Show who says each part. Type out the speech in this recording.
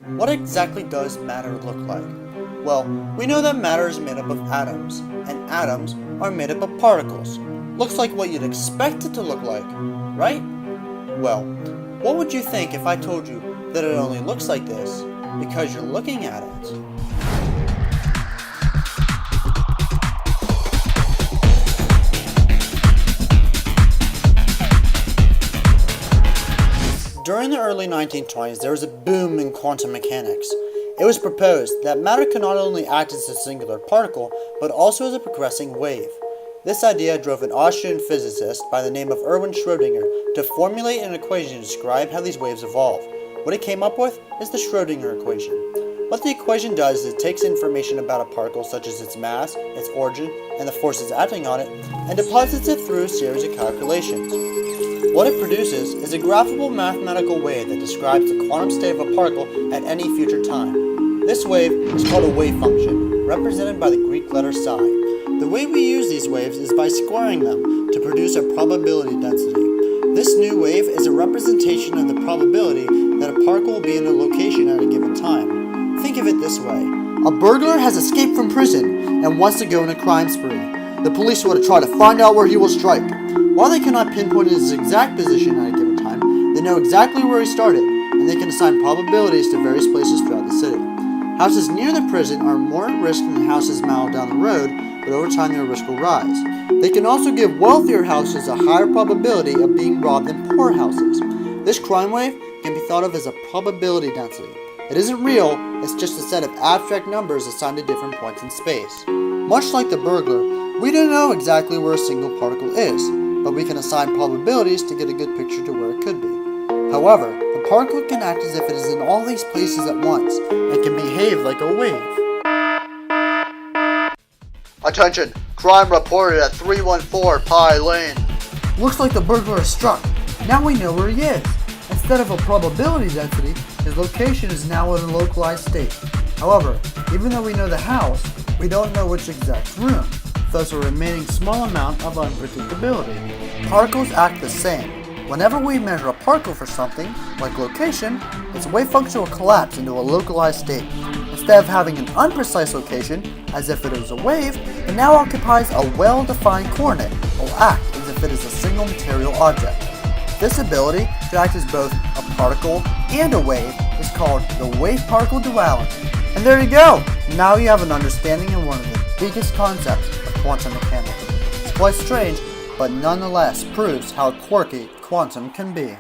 Speaker 1: What exactly does matter look like? Well, we know that matter is made up of atoms, and atoms are made up of particles. Looks like what you'd expect it to look like, right? Well, what would you think if I told you that it only looks like this because you're looking at it? During the early 1920s, there was a boom in quantum mechanics. It was proposed that matter could not only act as a singular particle, but also as a progressing wave. This idea drove an Austrian physicist by the name of Erwin Schrödinger to formulate an equation to describe how these waves evolve. What he came up with is the Schrödinger equation. What the equation does is it takes information about a particle such as its mass, its origin, and the forces acting on it, and deposits it through a series of calculations. What it produces is a graphable mathematical wave that describes the quantum state of a particle at any future time. This wave is called a wave function, represented by the Greek letter psi. The way we use these waves is by squaring them to produce a probability density. This new wave is a representation of the probability that a particle will be in a location at a given time. Think of it this way. A burglar has escaped from prison and wants to go on a crime spree. The police will try to find out where he will strike. While they cannot pinpoint his exact position at a given time, they know exactly where he started, and they can assign probabilities to various places throughout the city. Houses near the prison are more at risk than houses a mile down the road, but over time their risk will rise. They can also give wealthier houses a higher probability of being robbed than poor houses. This crime wave can be thought of as a probability density. It isn't real, it's just a set of abstract numbers assigned to different points in space. Much like the burglar, we don't know exactly where a single particle is, but we can assign probabilities to get a good picture to where it could be. However, the particle can act as if it is in all these places at once, and can behave like a wave. Attention! Crime reported at 314 Pie Lane. Looks like the burglar is struck. Now we know where he is. Instead of a probability density, his location is now in a localized state. However, even though we know the house, we don't know which exact room. Thus a remaining small amount of unpredictability. Particles act the same. Whenever we measure a particle for something, like location, its wave function will collapse into a localized state. Instead of having an unprecise location, as if it is a wave, it now occupies a well-defined coordinate, or will act as if it is a single material object. This ability to act as both a particle and a wave is called the Wave-Particle Duality. And there you go! Now you have an understanding of one of the biggest concepts of quantum mechanics. It's quite strange, but nonetheless proves how quirky quantum can be.